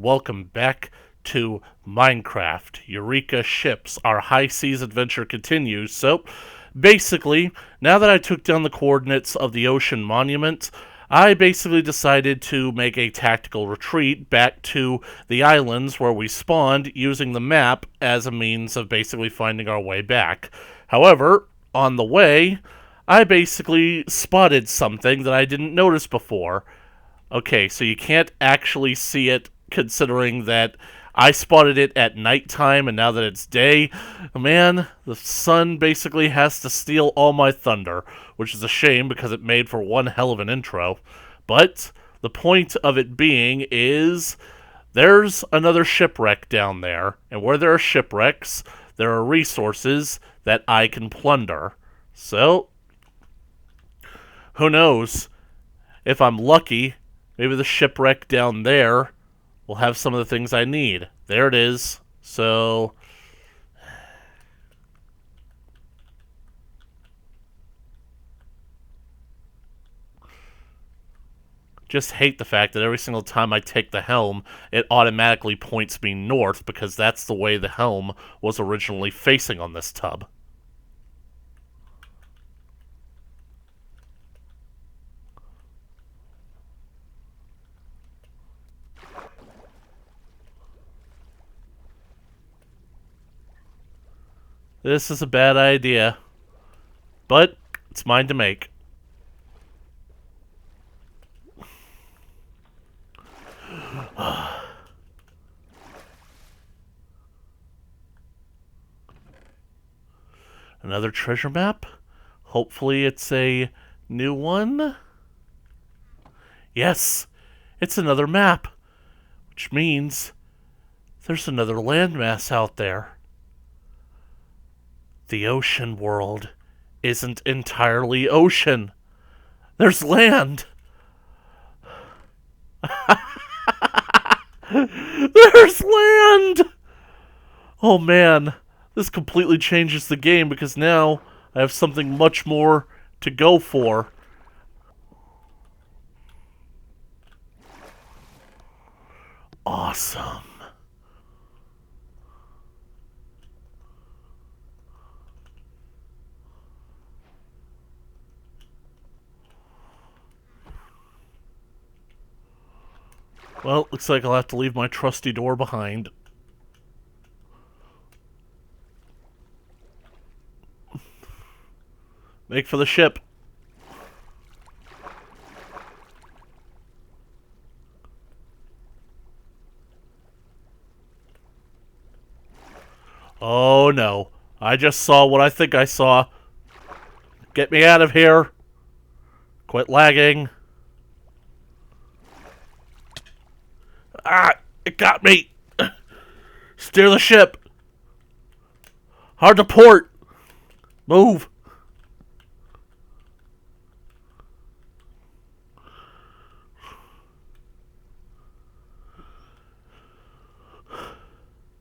Welcome back to Minecraft. Eureka ships. Our high seas adventure continues. So, basically, now that I took down the coordinates of the ocean monument, I basically decided to make a tactical retreat back to the islands where we spawned using the map as a means of basically finding our way back. However, on the way, I basically spotted something that I didn't notice before. Okay, so you can't actually see it considering that I spotted it at nighttime and now that it's day, man, the sun basically has to steal all my thunder, which is a shame because it made for one hell of an intro. But the point of it being is there's another shipwreck down there, and where there are shipwrecks, there are resources that I can plunder. So, who knows? If I'm lucky, maybe the shipwreck down there will have some of the things I need. There it is. So, just hate the fact that every single time I take the helm, it automatically points me north because that's the way the helm was originally facing on this tub. This is a bad idea, but it's mine to make. Another treasure map? Hopefully it's a new one. Yes, it's another map, which means there's another landmass out there. The ocean world isn't entirely ocean. There's land. There's land! Oh man, this completely changes the game because now I have something much more to go for. Awesome. Well, looks like I'll have to leave my trusty door behind. Make for the ship. Oh no. I just saw what I think I saw. Get me out of here. Quit lagging. Ah, it got me. Steer the ship. Hard to port. Move.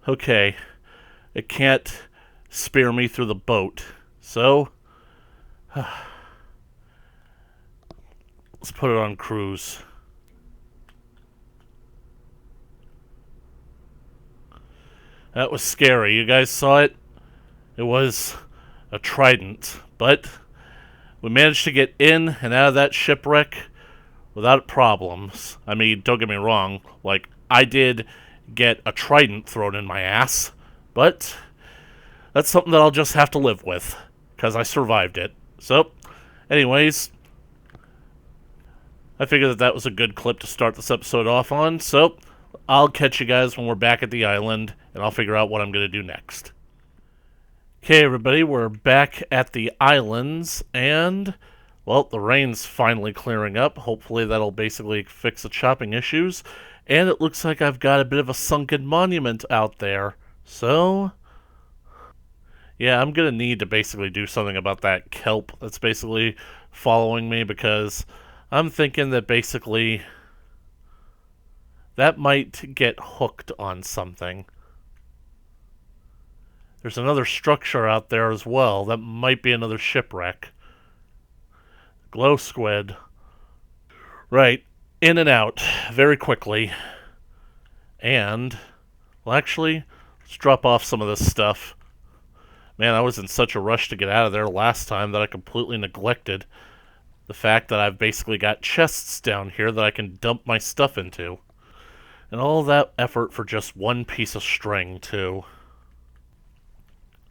Okay. It can't spear me through the boat. So, let's put it on cruise. That was scary. You guys saw it? It was a trident. But we managed to get in and out of that shipwreck without problems. I mean, don't get me wrong. Like, I did get a trident thrown in my ass. But that's something that I'll just have to live with. Because I survived it. So, anyways, I figured that was a good clip to start this episode off on. So, I'll catch you guys when we're back at the island, and I'll figure out what I'm going to do next. Okay, everybody, we're back at the islands, and, well, the rain's finally clearing up. Hopefully that'll basically fix the chopping issues. And it looks like I've got a bit of a sunken monument out there. So, yeah, I'm going to need to basically do something about that kelp that's basically following me, because I'm thinking that basically that might get hooked on something. There's another structure out there as well. That might be another shipwreck. Glow squid. Right. In and out. Very quickly. And, well, actually, let's drop off some of this stuff. Man, I was in such a rush to get out of there last time that I completely neglected the fact that I've basically got chests down here that I can dump my stuff into. And all that effort for just one piece of string, too.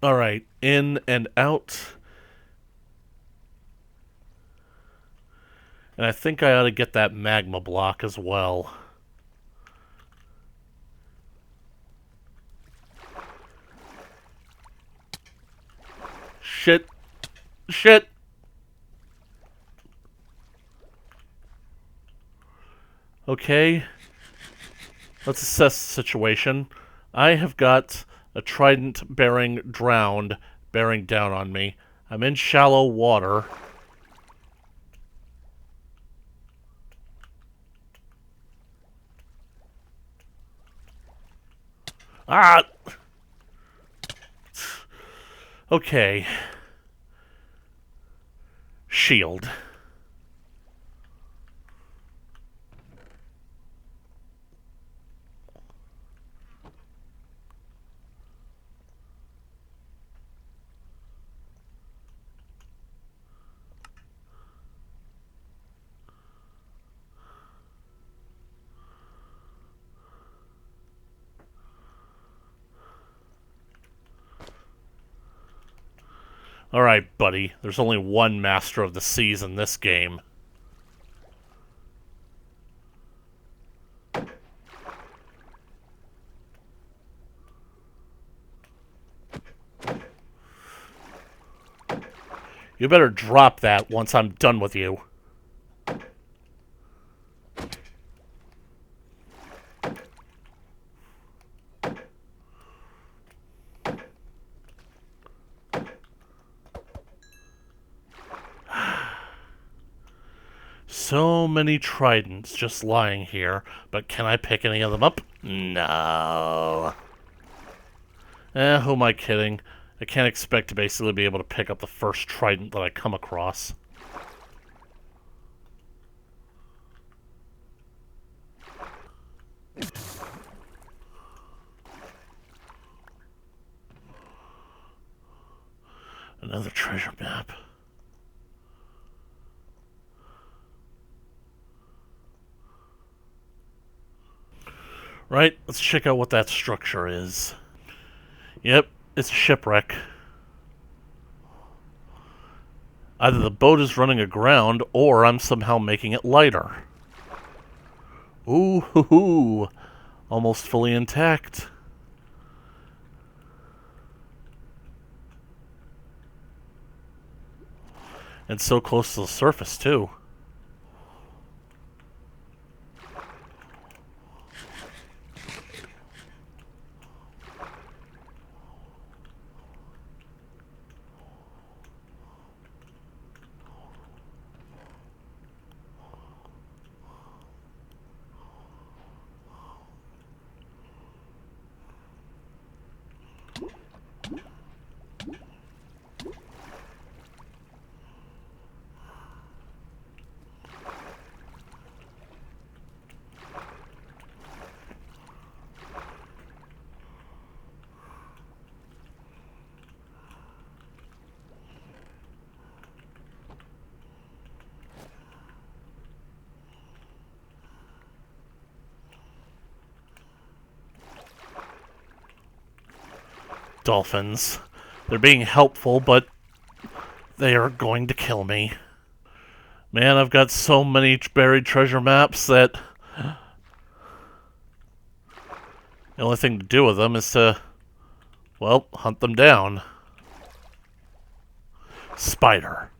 Alright, in and out. And I think I ought to get that magma block as well. Shit. Shit! Okay. Let's assess the situation. I have got a trident bearing drowned, bearing down on me. I'm in shallow water. Ah! Okay. Shield. Alright, buddy. There's only one Master of the Seas in this game. You better drop that once I'm done with you. So many tridents just lying here, but can I pick any of them up? No. Who am I kidding? I can't expect to basically be able to pick up the first trident that I come across. Another treasure map. Right, let's check out what that structure is. Yep, it's a shipwreck. Either the boat is running aground, or I'm somehow making it lighter. Ooh, hoo, hoo. Almost fully intact. And so close to the surface, too. Dolphins. They're being helpful, but they are going to kill me. Man, I've got so many buried treasure maps that the only thing to do with them is to, well, hunt them down. Spider.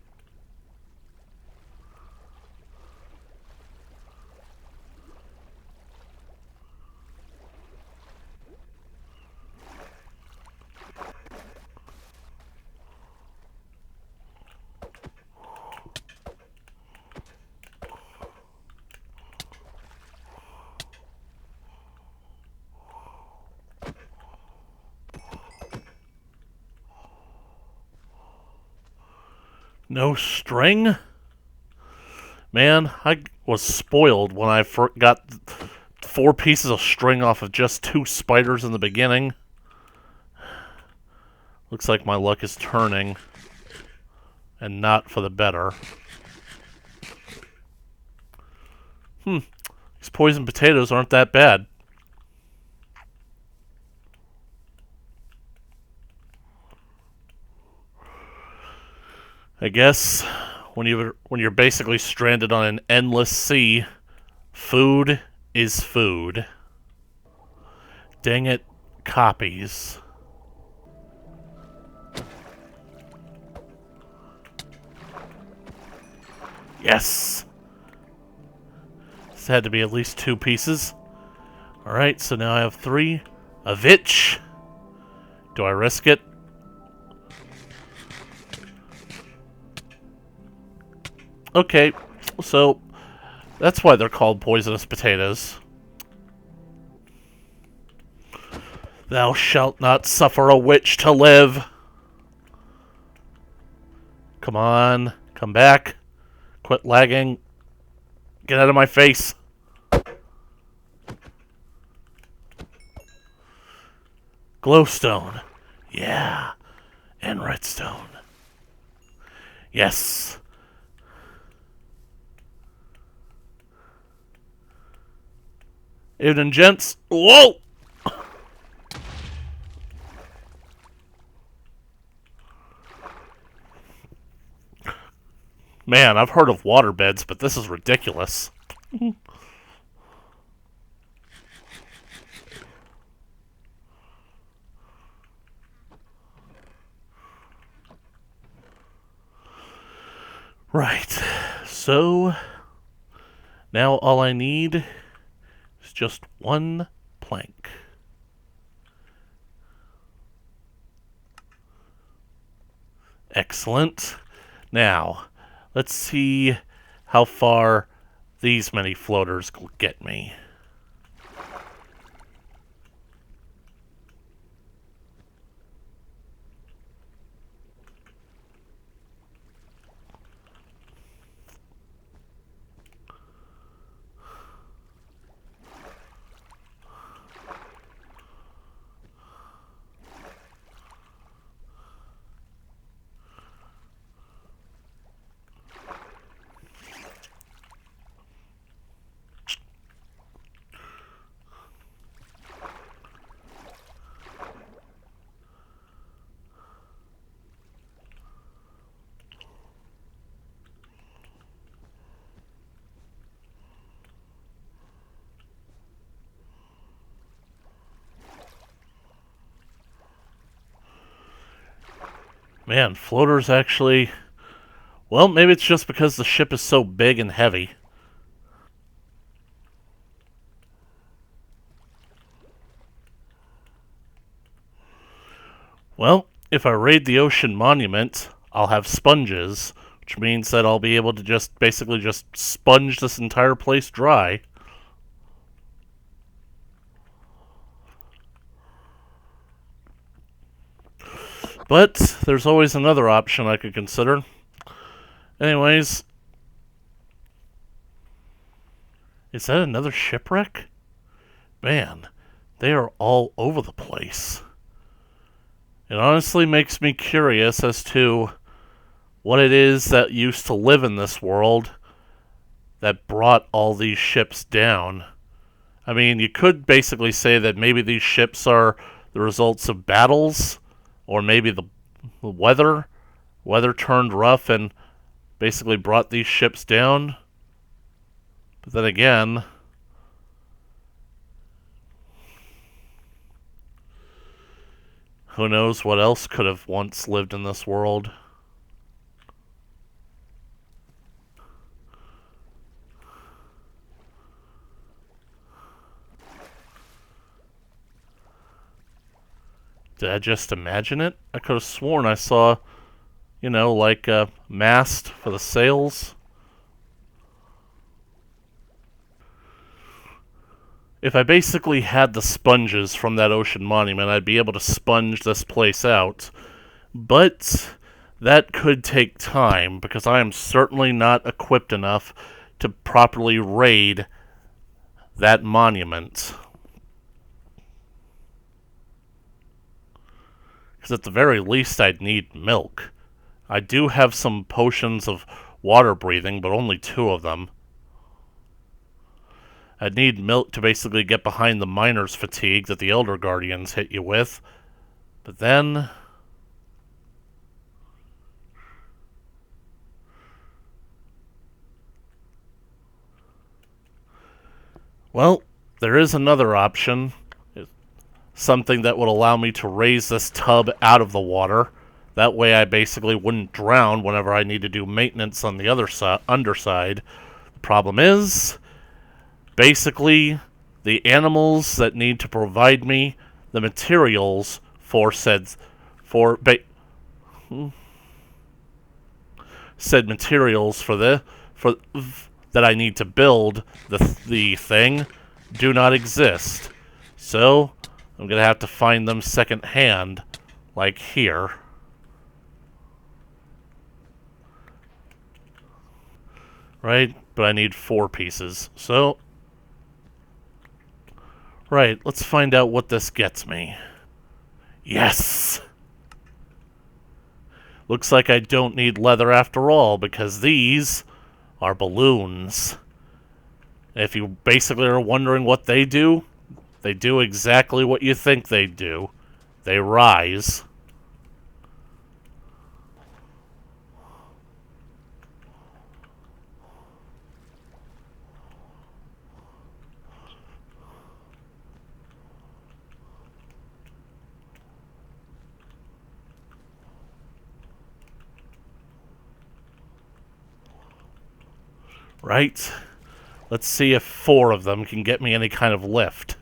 No string? Man, I was spoiled when I got 4 pieces of string off of just 2 spiders in the beginning. Looks like my luck is turning, and not for the better. These poison potatoes aren't that bad. I guess when you're basically stranded on an endless sea, food is food. Dang it, copies. Yes! This had to be at least 2 pieces. Alright, so now I have 3 of each. Do I risk it? Okay, so that's why they're called poisonous potatoes. Thou shalt not suffer a witch to live. Come on, come back. Quit lagging. Get out of my face. Glowstone. Yeah. And redstone. Yes. Evening, gents. Whoa! Man, I've heard of waterbeds, but this is ridiculous. Right. So, now all I need is just 1 plank. Excellent. Now, let's see how far these many floaters get me. Man, floaters actually... Well, maybe it's just because the ship is so big and heavy. Well, if I raid the ocean monument, I'll have sponges, which means that I'll be able to just basically just sponge this entire place dry. But there's always another option I could consider. Anyways, is that another shipwreck? Man, they are all over the place. It honestly makes me curious as to what it is that used to live in this world that brought all these ships down. I mean, you could basically say that maybe these ships are the results of battles, or maybe the weather turned rough and basically brought these ships down. But then again, who knows what else could have once lived in this world. Did I just imagine it? I could have sworn I saw, like a mast for the sails. If I basically had the sponges from that ocean monument, I'd be able to sponge this place out. But that could take time, because I am certainly not equipped enough to properly raid that monument. Because at the very least, I'd need milk. I do have some potions of water breathing, but only 2 of them. I'd need milk to basically get behind the miner's fatigue that the Elder Guardians hit you with. But then... well, there is another option. Something that would allow me to raise this tub out of the water. That way I basically wouldn't drown whenever I need to do maintenance on the other underside. The problem is, basically, the animals that need to provide me the materials for said materials for that I need to build the thing do not exist. So I'm gonna have to find them secondhand, like here. Right? But I need 4 pieces. So, right, let's find out what this gets me. Yes! Looks like I don't need leather after all, because these are balloons. If you basically are wondering what they do exactly what you think they do. They rise. Right? Let's see if 4 of them can get me any kind of lift.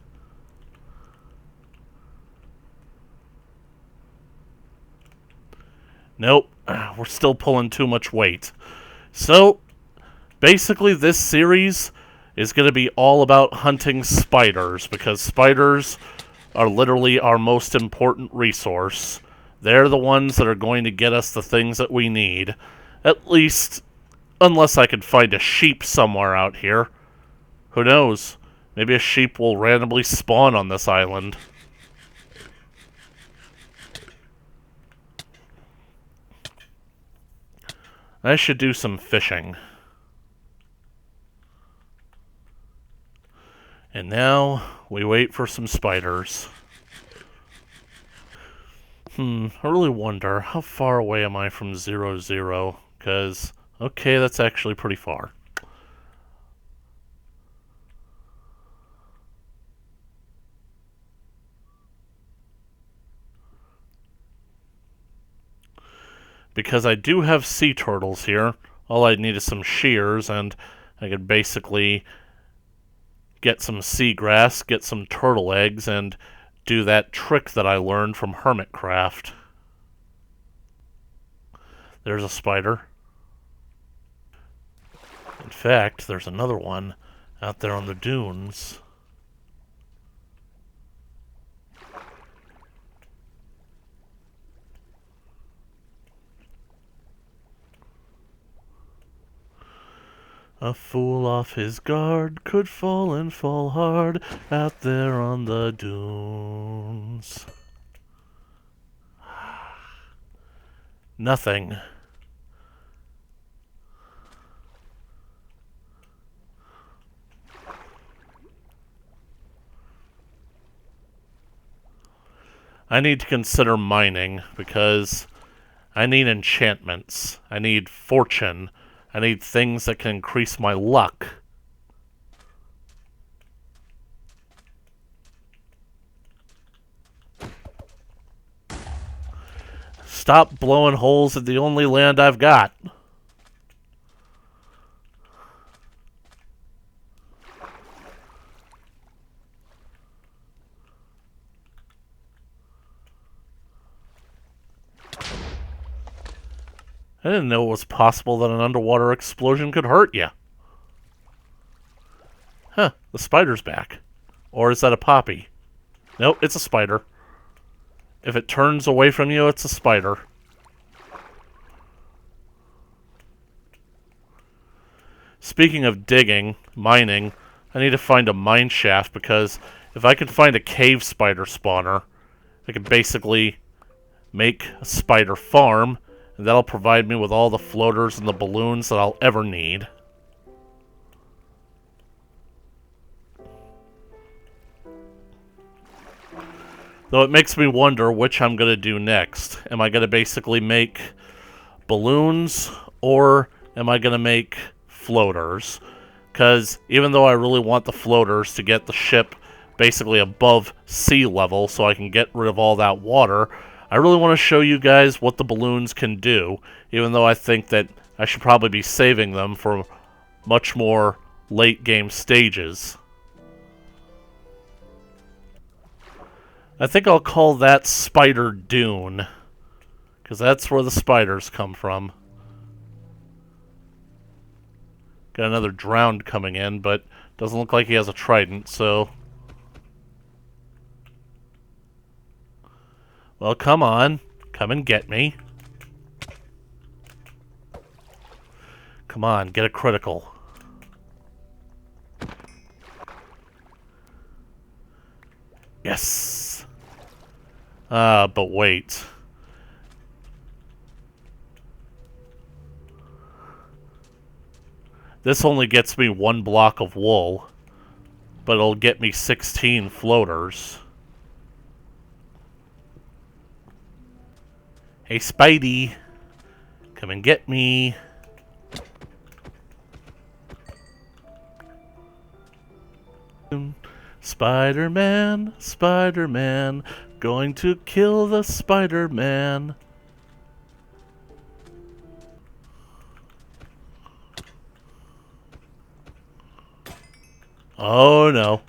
Nope, we're still pulling too much weight. So, basically this series is going to be all about hunting spiders, because spiders are literally our most important resource. They're the ones that are going to get us the things that we need. At least, unless I could find a sheep somewhere out here. Who knows? Maybe a sheep will randomly spawn on this island. I should do some fishing. And now, we wait for some spiders. I really wonder, how far away am I from 0, 0? Because, okay, that's actually pretty far. Because I do have sea turtles here. All I need is some shears, and I could basically get some seagrass, get some turtle eggs, and do that trick that I learned from Hermitcraft. There's a spider. In fact, there's another one out there on the dunes. A fool off his guard could fall and fall hard out there on the dunes. Nothing. I need to consider mining because I need enchantments. I need fortune. I need things that can increase my luck. Stop blowing holes in the only land I've got. I didn't know it was possible that an underwater explosion could hurt you. Huh, the spider's back. Or is that a poppy? Nope, it's a spider. If it turns away from you, it's a spider. Speaking of digging, mining, I need to find a mine shaft, because if I can find a cave spider spawner, I can basically make a spider farm, and that'll provide me with all the floaters and the balloons that I'll ever need. Though it makes me wonder which I'm going to do next. Am I going to basically make balloons, or am I going to make floaters? Because even though I really want the floaters to get the ship basically above sea level so I can get rid of all that water, I really want to show you guys what the balloons can do, even though I think that I should probably be saving them for much more late game stages. I think I'll call that Spider Dune, because that's where the spiders come from. Got another drowned coming in, but doesn't look like he has a trident, so... Well, come on. Come and get me. Come on, get a critical. Yes! But wait. This only gets me 1 block of wool, but it'll get me 16 floaters. Hey, Spidey, come and get me. Spider-Man, Spider-Man, going to kill the Spider-Man. Oh no.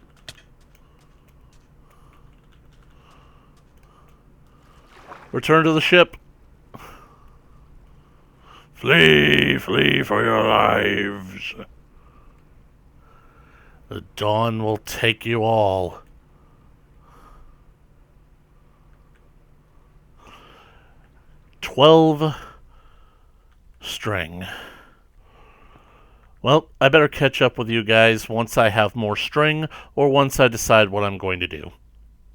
Return to the ship. Flee, flee for your lives. The dawn will take you all. "12 string. Well, I better catch up with you guys once I have more string, or once I decide what I'm going to do.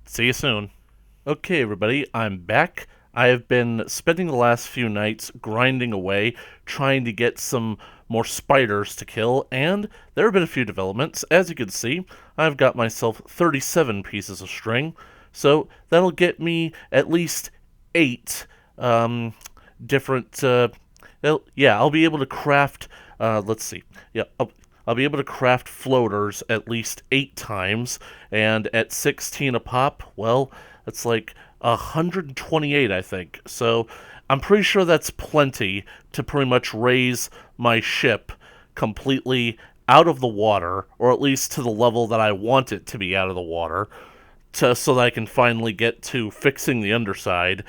See you soon. Okay, everybody, I'm back. I have been spending the last few nights grinding away, trying to get some more spiders to kill, and there have been a few developments. As you can see, I've got myself 37 pieces of string, so that'll get me at least 8 different... I'll be able to craft... let's see. Yeah, I'll be able to craft floaters at least 8 times, and at 16 a pop, well, that's like 128, I think. So I'm pretty sure that's plenty to pretty much raise my ship completely out of the water, or at least to the level that I want it to be out of the water, so that I can finally get to fixing the underside,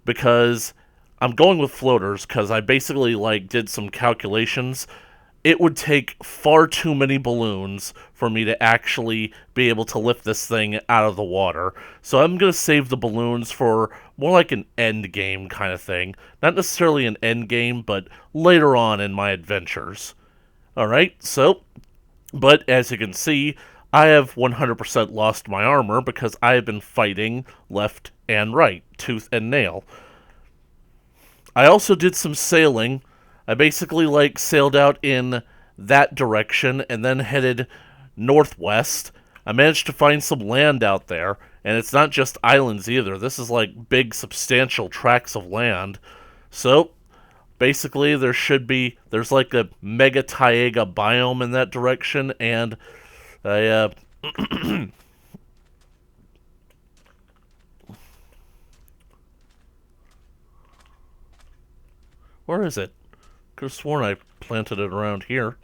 because I'm going with floaters because I basically did some calculations. It would take far too many balloons for me to actually be able to lift this thing out of the water. So I'm going to save the balloons for more like an end game kind of thing. Not necessarily an end game, but later on in my adventures. Alright, so, but as you can see, I have 100% lost my armor because I have been fighting left and right, tooth and nail. I also did some sailing. I basically sailed out in that direction and then headed northwest. I managed to find some land out there, and it's not just islands either. This is big substantial tracts of land. So basically there's a mega taiga biome in that direction, and I where is it? Could have sworn I planted it around here.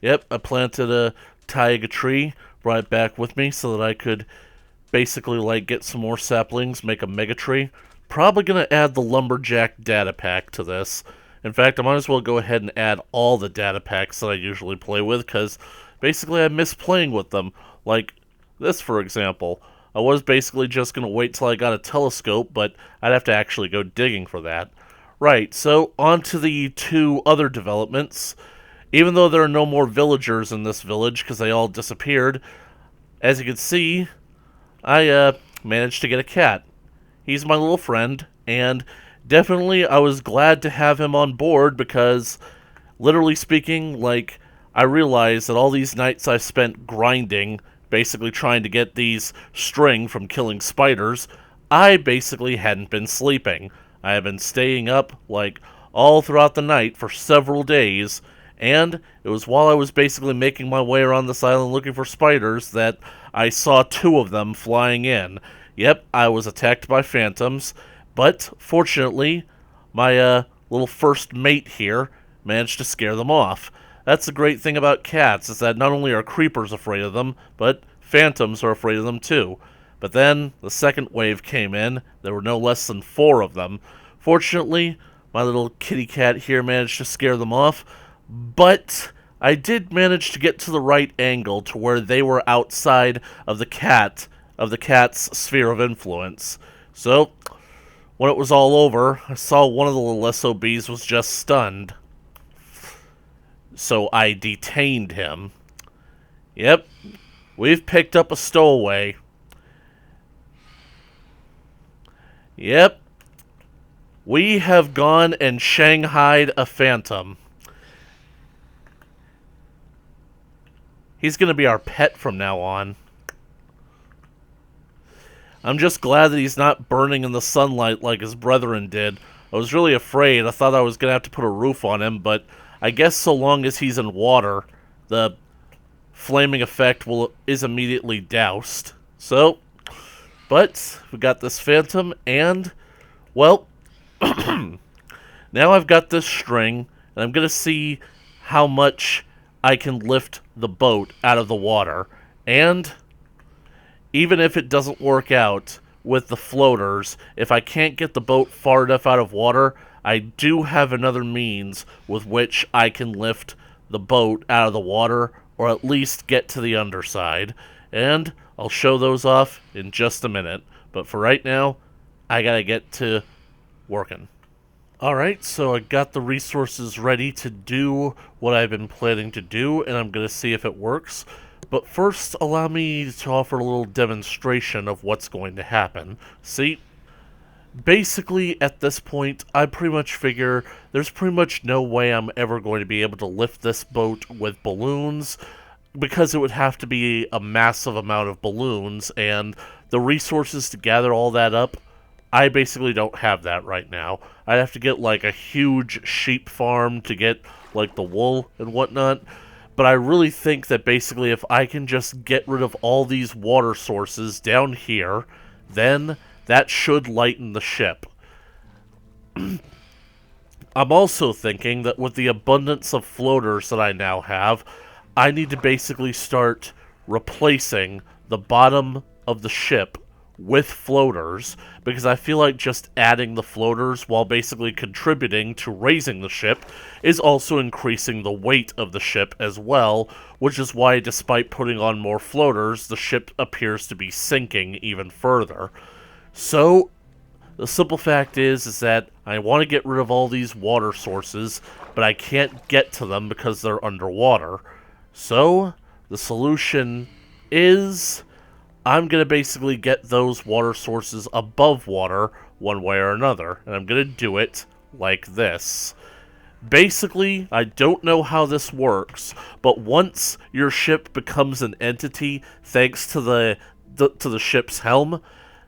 Yep, I planted a taiga tree, brought it back with me so that I could basically get some more saplings, make a mega tree. Probably going to add the lumberjack data pack to this. In fact, I might as well go ahead and add all the data packs that I usually play with, because basically I miss playing with them. Like this, for example. I was basically just going to wait till I got a telescope, but I'd have to actually go digging for that. Right, so on to the two other developments. Even though there are no more villagers in this village because they all disappeared, as you can see, I managed to get a cat. He's my little friend, and definitely I was glad to have him on board because, literally speaking, like, I realized that all these nights I spent grinding, basically trying to get these string from killing spiders, I basically hadn't been sleeping. I had been staying up, like, all throughout the night for several days, and it was while I was basically making my way around this island looking for spiders that I saw two of them flying in. Yep, I was attacked by phantoms, but fortunately, my little first mate here managed to scare them off. That's the great thing about cats, is that not only are creepers afraid of them, but phantoms are afraid of them too. But then, the second wave came in, there were no less than 4 of them. Fortunately, my little kitty cat here managed to scare them off, but I did manage to get to the right angle to where they were outside of the cat's sphere of influence. So, when it was all over, I saw one of the little SOBs was just stunned. So I detained him. Yep, we've picked up a stowaway. Yep, we have gone and shanghaied a phantom. He's going to be our pet from now on. I'm just glad that he's not burning in the sunlight like his brethren did. I was really afraid. I thought I was going to have to put a roof on him, but I guess so long as he's in water, the flaming effect is immediately doused. So, but we got this phantom, and, well, now I've got this string, and I'm going to see how much I can lift the boat out of the water. And even if it doesn't work out with the floaters, if I can't get the boat far enough out of water, I do have another means with which I can lift the boat out of the water, or at least get to the underside. And I'll show those off in just a minute. But for right now, I gotta get to working. Alright, so I got the resources ready to do what I've been planning to do, and I'm gonna see if it works. But first, allow me to offer a little demonstration of what's going to happen. See, basically, at this point, I pretty much figure there's pretty much no way I'm ever going to be able to lift this boat with balloons, because it would have to be a massive amount of balloons, and the resources to gather all that up, I basically don't have that right now. I'd have to get, like, a huge sheep farm to get, like, the wool and whatnot. But I really think that basically if I can just get rid of all these water sources down here, then that should lighten the ship. I'm also thinking that with the abundance of floaters that I now have, I need to basically start replacing the bottom of the ship with floaters, because I feel like just adding the floaters while basically contributing to raising the ship is also increasing the weight of the ship as well, which is why despite putting on more floaters, the ship appears to be sinking even further. So, the simple fact is that I want to get rid of all these water sources, but I can't get to them because they're underwater. So, the solution is I'm going to basically get those water sources above water one way or another, and I'm going to do it like this. Basically, I don't know how this works, but once your ship becomes an entity thanks to the ship's helm,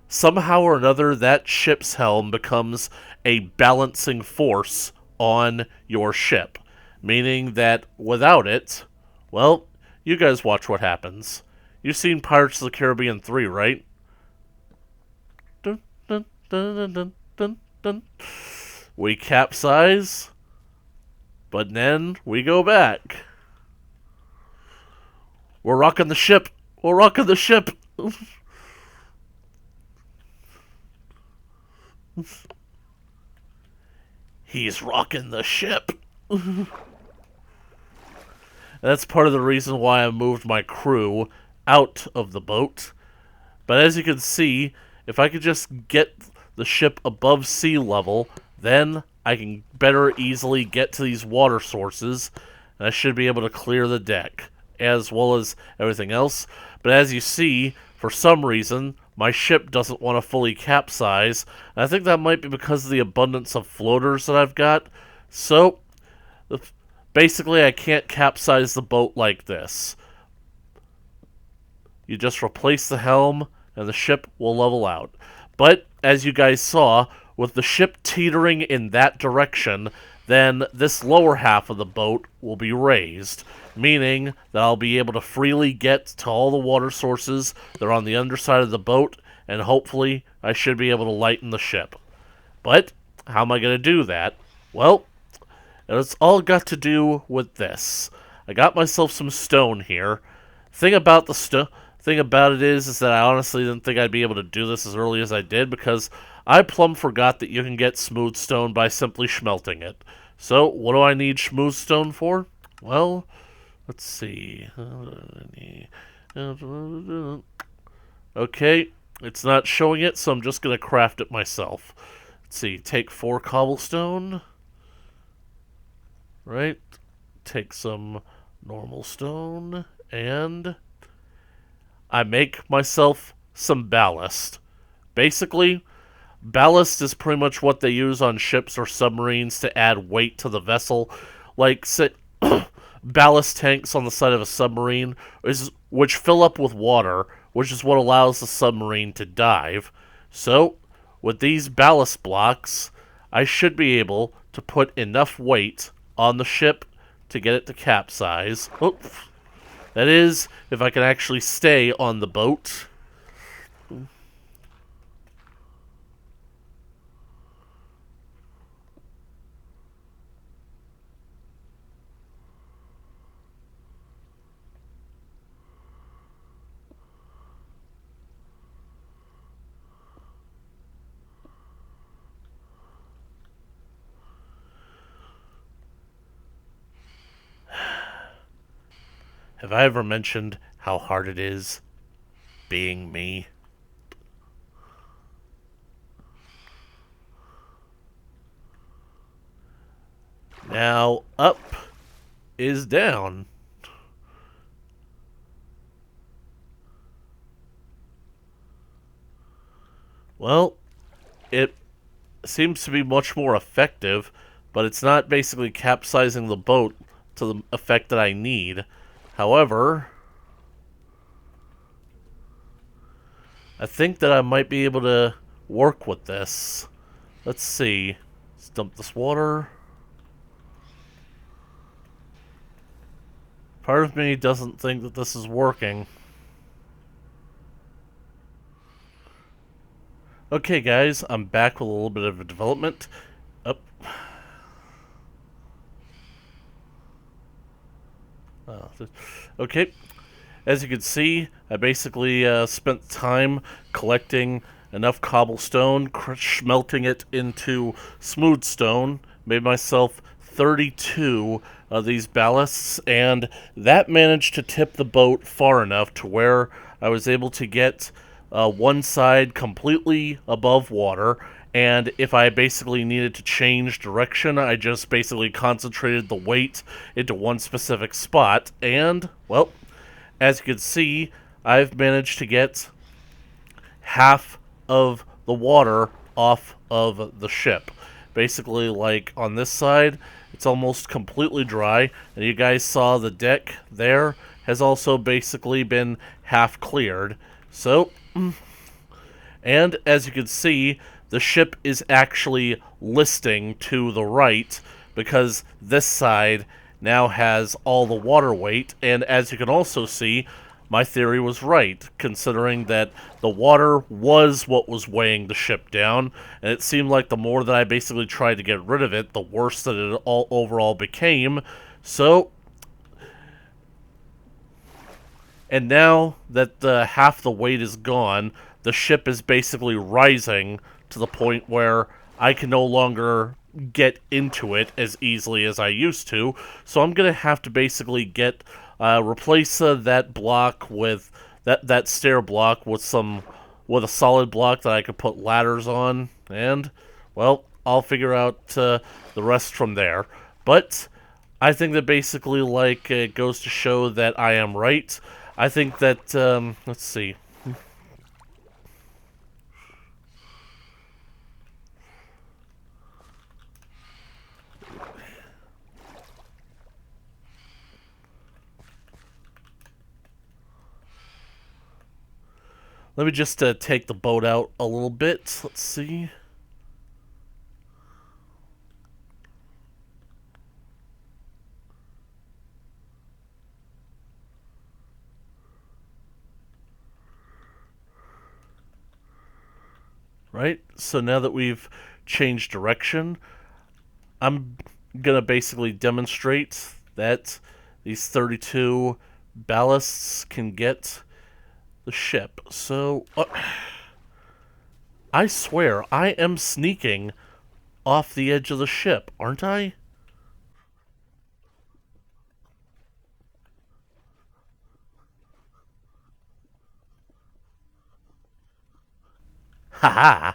somehow or another that ship's helm becomes a balancing force on your ship, meaning that without it, well, you guys watch what happens. You've seen Pirates of the Caribbean 3, right? Dun, dun, dun, dun, dun, dun, dun. We capsize, but then we go back. We're rocking the ship. We're rocking the ship. He's rocking the ship. That's part of the reason why I moved my crew out of the boat. But as you can see, if I could just get the ship above sea level, then I can better easily get to these water sources, and I should be able to clear the deck, as well as everything else. But as you see, for some reason, my ship doesn't want to fully capsize, and I think that might be because of the abundance of floaters that I've got. So, basically, I can't capsize the boat like this. You just replace the helm, and the ship will level out. But, as you guys saw, with the ship teetering in that direction, then this lower half of the boat will be raised, meaning that I'll be able to freely get to all the water sources that are on the underside of the boat, and hopefully I should be able to lighten the ship. But, how am I going to do that? Well, it's all got to do with this. I got myself some stone here. Thing about it is that I honestly didn't think I'd be able to do this as early as I did, because I plumb forgot that you can get smooth stone by simply smelting it. So, what do I need smooth stone for? Well, let's see. Okay, it's not showing it, so I'm just going to craft it myself. Let's see, take 4 cobblestone. Right, take some normal stone, and I make myself some ballast. Basically, ballast is pretty much what they use on ships or submarines to add weight to the vessel. Like, say, ballast tanks on the side of a submarine, which fill up with water, which is what allows the submarine to dive. So, with these ballast blocks, I should be able to put enough weight on the ship to get it to capsize. Oh, that is, if I can actually stay on the boat. Have I ever mentioned how hard it is being me? Now, up is down. Well, it seems to be much more effective, but it's not basically capsizing the boat to the effect that I need. However, I think that I might be able to work with this. Let's see. Let's dump this water. Part of me doesn't think that this is working. Okay, guys, I'm back with a little bit of a development. Up. Okay, as you can see, I basically spent time collecting enough cobblestone, smelting it into smooth stone, made myself 32 of these ballasts, and that managed to tip the boat far enough to where I was able to get one side completely above water. And if I basically needed to change direction, I just basically concentrated the weight into one specific spot. And, well, as you can see, I've managed to get half of the water off of the ship. Basically, like, on this side, it's almost completely dry. And you guys saw the deck there has also basically been half cleared. So, and as you can see, the ship is actually listing to the right because this side now has all the water weight, and as you can also see, my theory was right, considering that the water was what was weighing the ship down, and it seemed like the more that I basically tried to get rid of it, the worse that it all overall became. So, and now that half the weight is gone, the ship is basically rising to the point where I can no longer get into it as easily as I used to. So I'm going to have to basically replace that block with that stair block with a solid block that I could put ladders on. And, well, I'll figure out the rest from there. But I think that basically, like, it goes to show that I am right. I think that, let's see. Let me just take the boat out a little bit. Let's see. Right? So now that we've changed direction, I'm going to basically demonstrate that these 32 ballasts can get the ship. So, I swear, I am sneaking off the edge of the ship, aren't I? Haha.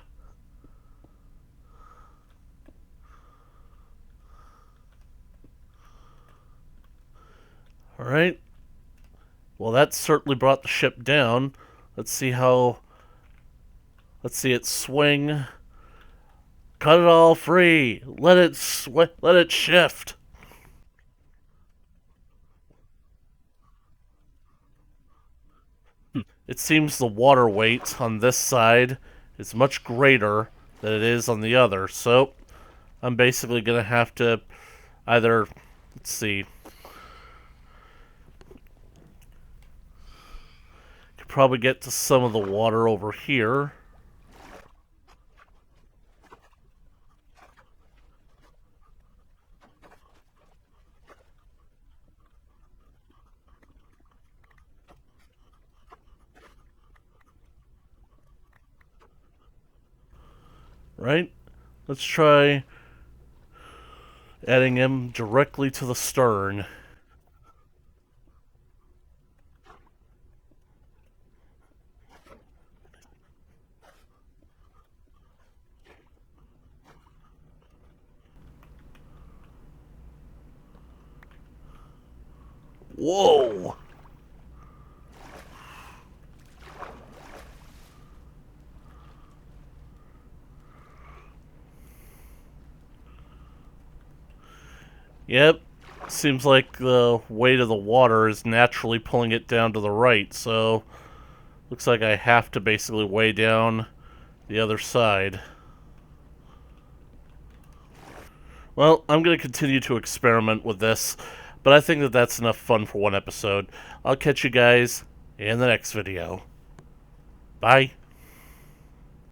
Alright. Well, that certainly brought the ship down. Let's see how... Let's see it swing. Cut it all free. Let it shift. It seems the water weight on this side is much greater than it is on the other. So, I'm basically going to have to either... Let's see... Could probably get to some of the water over here. Right? Let's try adding him directly to the stern. Whoa! Yep. Seems like the weight of the water is naturally pulling it down to the right, so looks like I have to basically weigh down the other side. Well, I'm going to continue to experiment with this, but I think that that's enough fun for one episode. I'll catch you guys in the next video. Bye.